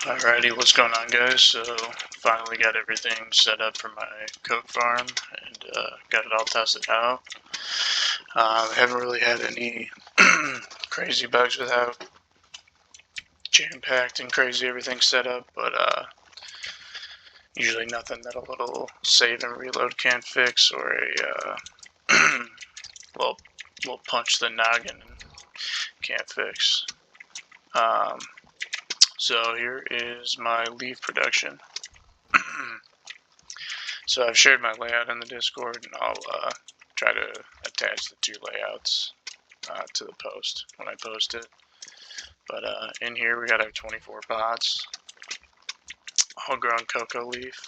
Alrighty, what's going on, guys? So, finally got everything set up for my coke farm and got it all tested out. Haven't really had any crazy bugs without jam-packed and crazy everything set up, but usually nothing that a little save and reload can't fix, or a well, punch the noggin can't fix. So here is my leaf production. So I've shared my layout in the Discord, and I'll try to attach the two layouts to the post when I post it. But in here we got our 24 pots, all grown cocoa leaf.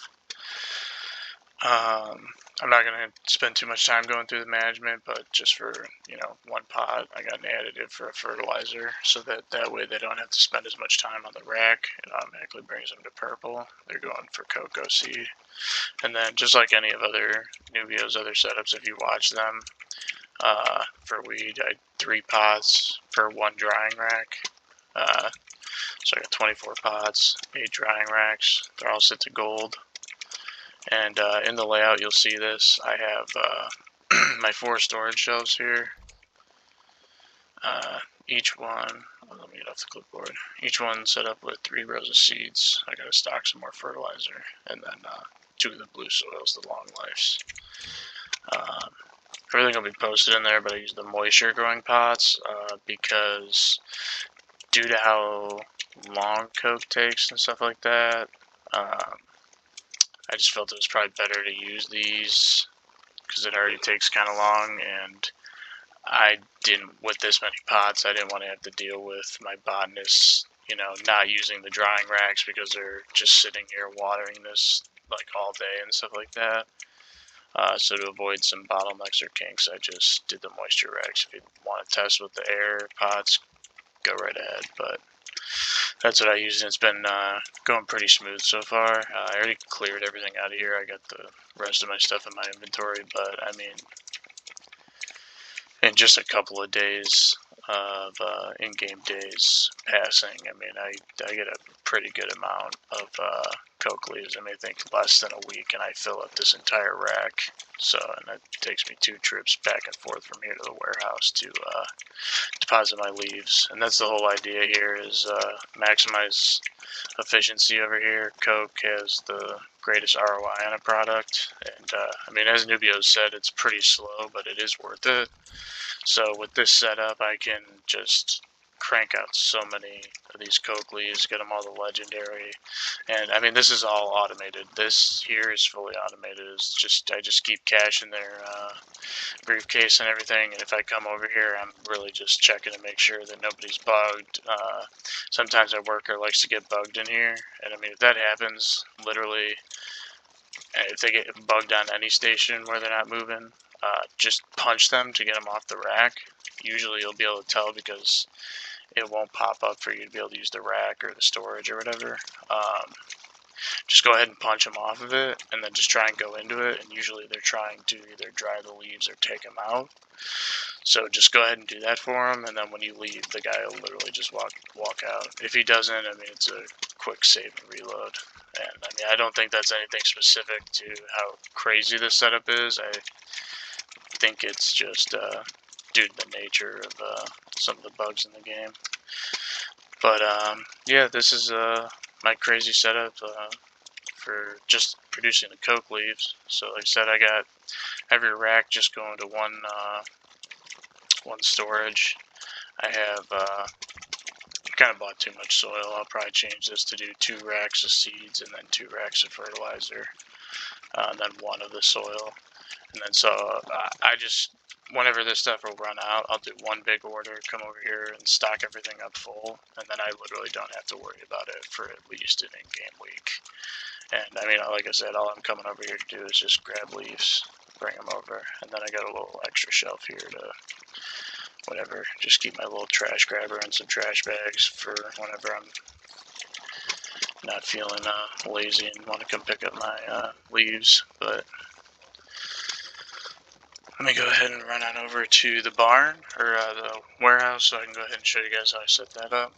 I'm not going to spend too much time going through the management, but just for, one pot, I got an additive for a fertilizer, so that way they don't have to spend as much time on the rack. It automatically brings them to purple. They're going for cocoa seed. And then just like any of other Nubio's other setups, if you watch them, for weed, I had 3 pots per 1 drying rack. So I got 24 pots, 8 drying racks. They're all set to gold. And in the layout, you'll see this. I have my 4 storage shelves here. Each one, let me get off the clipboard. Each one set up with 3 rows of seeds. I gotta stock some more fertilizer, and then 2 of the blue soils, the long lives. Everything will be posted in there, but I use the moisture growing pots because due to how long coke takes and stuff like that, I just felt it was probably better to use these because it already takes kind of long, and I didn't, with this many pots, I didn't want to have to deal with my botanists, not using the drying racks because they're just sitting here watering this like all day and stuff like that. So to avoid some bottlenecks or kinks, I just did the moisture racks. If you want to test with the air pots, go right ahead. But that's what I use, and it's been going pretty smooth so far. I already cleared everything out of here. I got the rest of my stuff in my inventory, but I mean, in just a couple of days of in-game days passing, I mean, I get a pretty good amount of coke leaves. I mean, I think less than a week, and I fill up this entire rack. So, and it takes me 2 trips back and forth from here to the warehouse to deposit my leaves. And that's the whole idea here, is maximize efficiency over here. Coke has the greatest ROI on a product, and I mean, as Nubio said, it's pretty slow, but it is worth it. So with this setup, I can just crank out so many of these coke leaves, get them all the legendary, and I mean, this is all automated. This here is fully automated. I just keep cash in their briefcase and everything, and if I come over here, I'm really just checking to make sure that nobody's bugged. Sometimes our worker likes to get bugged in here, and I mean, if that happens, literally, if they get bugged on any station where they're not moving, just punch them to get them off the rack. Usually you'll be able to tell because it won't pop up for you to be able to use the rack or the storage or whatever. Just go ahead and punch them off of it, and then just try and go into it, and usually they're trying to either dry the leaves or take them out. So just go ahead and do that for them, and then when you leave, the guy will literally just walk out. If he doesn't, I mean, it's a quick save and reload. And I mean, I don't think that's anything specific to how crazy this setup is. I think it's just due to the nature of some of the bugs in the game. But yeah, this is my crazy setup for just producing the coke leaves. So like I said, I got every rack just going to one storage. I have kind of bought too much soil. I'll probably change this to do 2 racks of seeds and then 2 racks of fertilizer, and then 1 of the soil. And then so I just, whenever this stuff will run out, I'll do 1 big order, come over here and stock everything up full, and then I literally don't have to worry about it for at least an in-game week. And I mean, like I said, all I'm coming over here to do is just grab leaves, bring them over, and then I got a little extra shelf here to whatever, just keep my little trash grabber and some trash bags for whenever I'm not feeling lazy and want to come pick up my leaves. But let me go ahead and run on over to the barn, or the warehouse, so I can go ahead and show you guys how I set that up.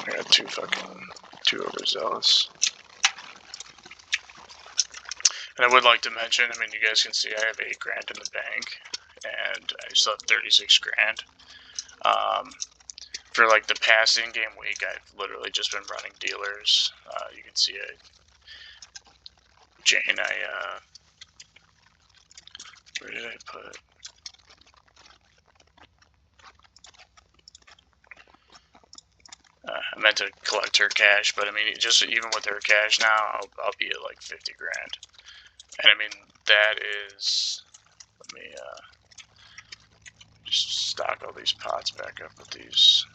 I got too overzealous. And I would like to mention, I mean, you guys can see I have $8 grand in the bank, and I still have 36 grand. For like the past in-game week, I've literally just been running dealers. You can see Jane, where did I put? I meant to collect her cash, but I mean, just even with her cash now, I'll be at like 50 grand. And I mean, that is, let me just stock all these pots back up with these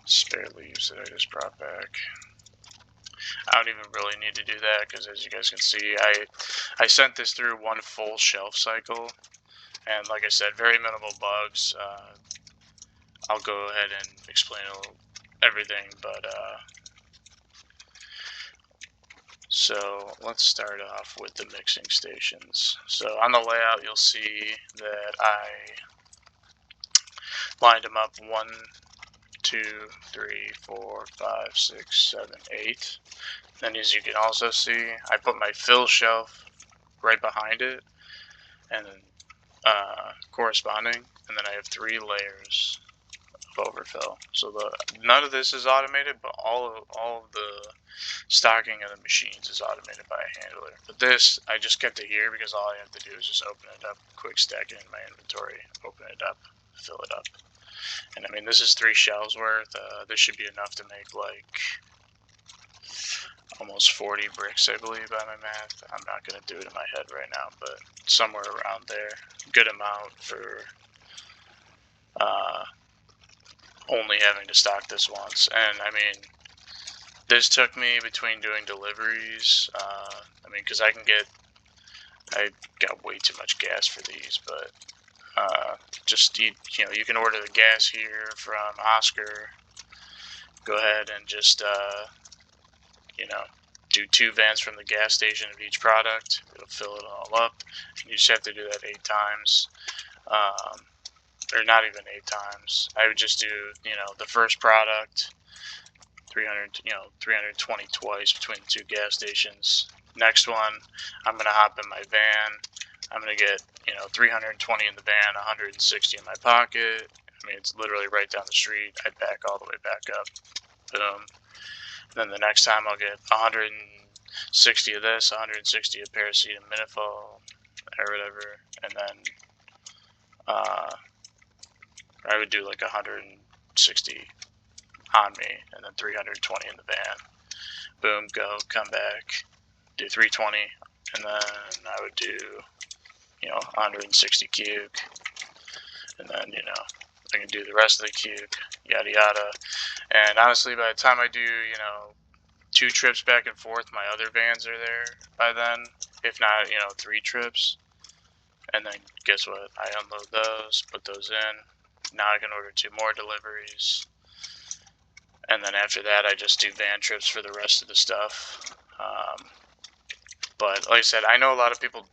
spare leaves that I just brought back. I don't even really need to do that because, as you guys can see, I sent this through one full shelf cycle, and like I said, very minimal bugs. I'll go ahead and explain everything, but so let's start off with the mixing stations. So on the layout, you'll see that I lined them up 1, 2, 3, 4, 5, 6, 7, 8. Then, as you can also see, I put my fill shelf right behind it, and then corresponding, and then I have 3 layers of overfill. So none of this is automated, but all of the stocking of the machines is automated by a handler. But this, I just kept it here because all I have to do is just open it up, quick stack it in my inventory, open it up, fill it up. And I mean, this is 3 shelves worth. This should be enough to make like almost 40 bricks, I believe, by my math. I'm not going to do it in my head right now, but somewhere around there. Good amount for only having to stock this once. And I mean, this took me between doing deliveries, I mean, because I got way too much gas for these, but just, you know, you can order the gas here from Oscar. Go ahead and just, you know, do 2 vans from the gas station of each product. It'll fill it all up. You just have to do that 8 times. Or not even 8 times. I would just do, you know, the first product, 320 twice between the 2 gas stations. Next one, I'm going to hop in my van. I'm going to get, you know, 320 in the van, 160 in my pocket. I mean, it's literally right down the street. I back all the way back up. Boom. And then the next time I'll get 160 of this, 160 of paracetamol or whatever. And then I would do like 160 on me, and then 320 in the van. Boom, go, come back, do 320, and then I would do, you know, 160 cuke, and then, you know, I can do the rest of the cuke, yada yada. And honestly, by the time I do, you know, 2 trips back and forth, my other vans are there by then, if not, you know, 3 trips. And then guess what? I unload those, put those in. Now I can order 2 more deliveries. And then after that, I just do van trips for the rest of the stuff. But like I said, I know a lot of people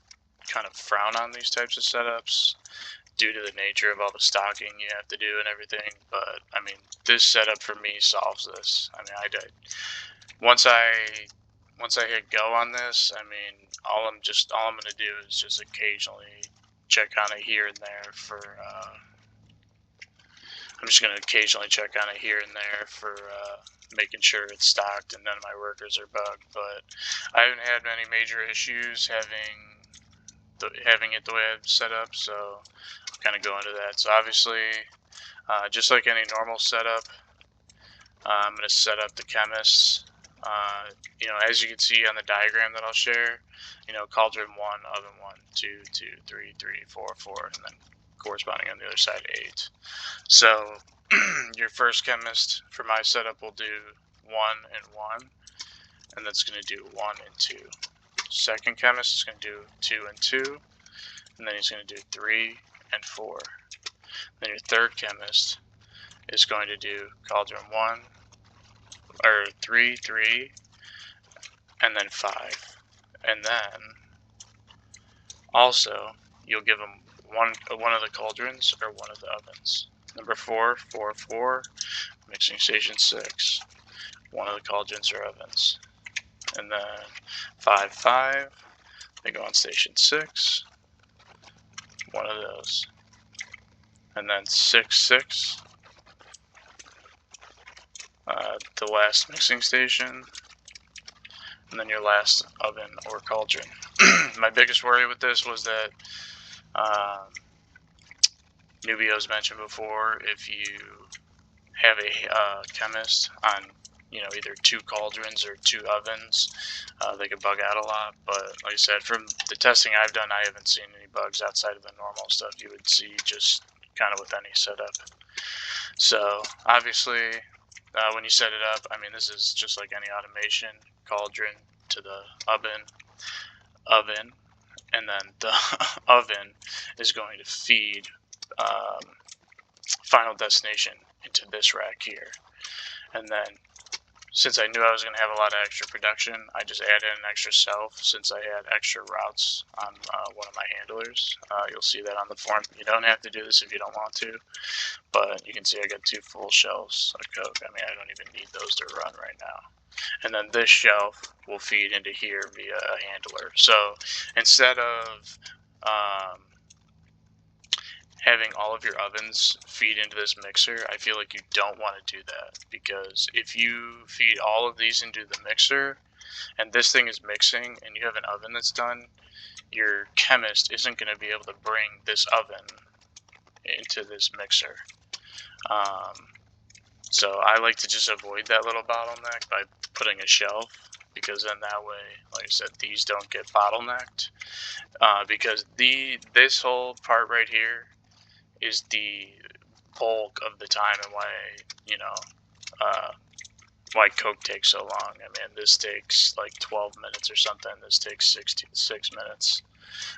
kind of frown on these types of setups due to the nature of all the stocking you have to do and everything. But I mean, this setup for me solves this. I mean, I did. Once I hit go on this, I mean, all I'm gonna do is just occasionally check on it here and there for. I'm just going to occasionally check on it here and there for making sure it's stocked and none of my workers are bugged. But I haven't had many major issues having it the way I've set up, so I'll kind of go into that. So obviously, just like any normal setup, I'm going to set up the chemists. You know, as you can see on the diagram that I'll share, you know, cauldron 1, oven 1, 2, 2, 3, 3, 4, 4, and then corresponding on the other side 8. So your first chemist for my setup will do 1 and 1, and that's going to do 1 and 2. Second chemist is going to do 2 and 2, and then he's going to do 3 and 4. Then your third chemist is going to do cauldron 1, or 3, 3, and then 5. And then also you'll give him one of the cauldrons or one of the ovens. Number 4, 4, 4, mixing station 6, one of the cauldrons or ovens. And then 5, 5, they go on station 6, one of those. And then 6, 6, the last mixing station, and then your last oven or cauldron. My biggest worry with this was that Nubio's mentioned before, if you have a chemist on either 2 cauldrons or 2 ovens, they could bug out a lot. But like I said, from the testing I've done, I haven't seen any bugs outside of the normal stuff you would see just kind of with any setup. So obviously when you set it up, I mean, this is just like any automation: cauldron to the oven, and then the oven is going to feed final destination into this rack here. And then since I knew I was going to have a lot of extra production, I just added an extra shelf since I had extra routes on one of my handlers. You'll see that on the form. You don't have to do this if you don't want to, but you can see I got 2 full shelves of Coke. I mean, I don't even need those to run right now. And then this shelf will feed into here via a handler. So instead of having all of your ovens feed into this mixer, I feel like you don't want to do that, because if you feed all of these into the mixer and this thing is mixing and you have an oven that's done, your chemist isn't going to be able to bring this oven into this mixer. So I like to just avoid that little bottleneck by putting a shelf, because then that way, like I said, these don't get bottlenecked, because this whole part right here is the bulk of the time and why Coke takes so long. I mean, this takes like 12 minutes or something. This takes 6 minutes.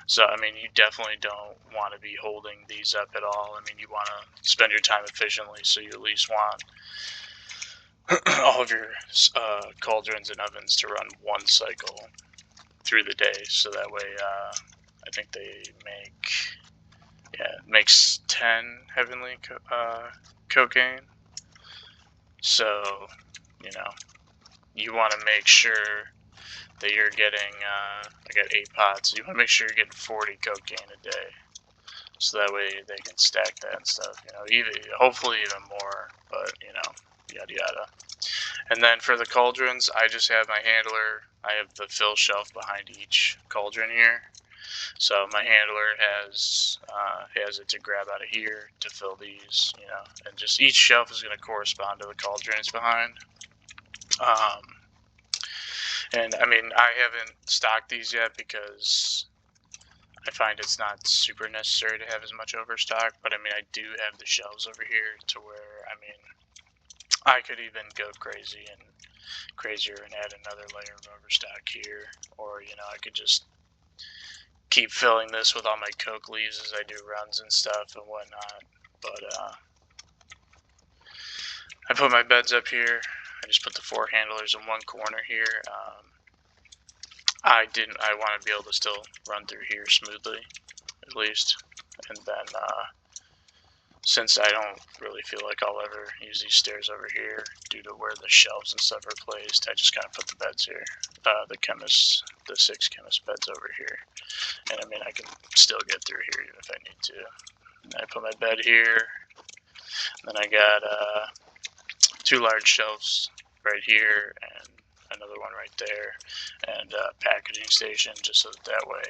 So, I mean, you definitely don't want to be holding these up at all. I mean, you want to spend your time efficiently, so you at least want all of your cauldrons and ovens to run one cycle through the day. So that way, I think they make... Yeah, it makes 10 heavenly cocaine. So, you want to make sure that you're getting, I got 8 pots. You want to make sure you're getting 40 cocaine a day. So that way they can stack that and stuff, hopefully even more, but, yada yada. And then for the cauldrons, I just have my handler. I have the fill shelf behind each cauldron here. So my handler has it to grab out of here to fill these, and just each shelf is going to correspond to the cauldron it's behind. And I mean, I haven't stocked these yet because I find it's not super necessary to have as much overstock, but I mean, I do have the shelves over here to where, I mean, I could even go crazy and crazier and add another layer of overstock here, or, I could just keep filling this with all my Coke leaves as I do runs and stuff and whatnot. But I put my beds up here. I just put the 4 handlers in one corner here. I want to be able to still run through here smoothly, at least. And then since I don't really feel like I'll ever use these stairs over here due to where the shelves and stuff are placed, I just kind of put the beds here. The 6 chemist beds over here. And I mean, I can still get through here even if I need to. And I put my bed here. Then I got 2 large shelves right here and another one right there, and a packaging station, just so that way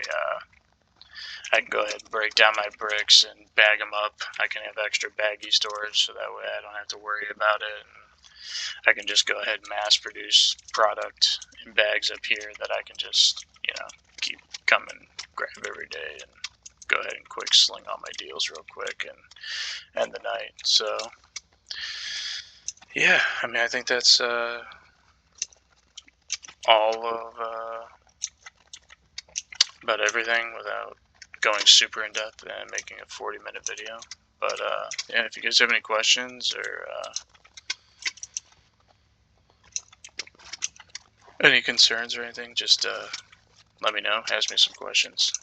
I can go ahead and break down my bricks and bag them up. I can have extra baggy storage, so that way I don't have to worry about it. And I can just go ahead and mass produce product in bags up here that I can just, keep coming, grab every day, and go ahead and quick sling all my deals real quick and end the night. So, yeah, I mean, I think that's all of about everything without going super in depth and making a 40-minute video. But yeah, if you guys have any questions or any concerns or anything, just let me know. Ask me some questions.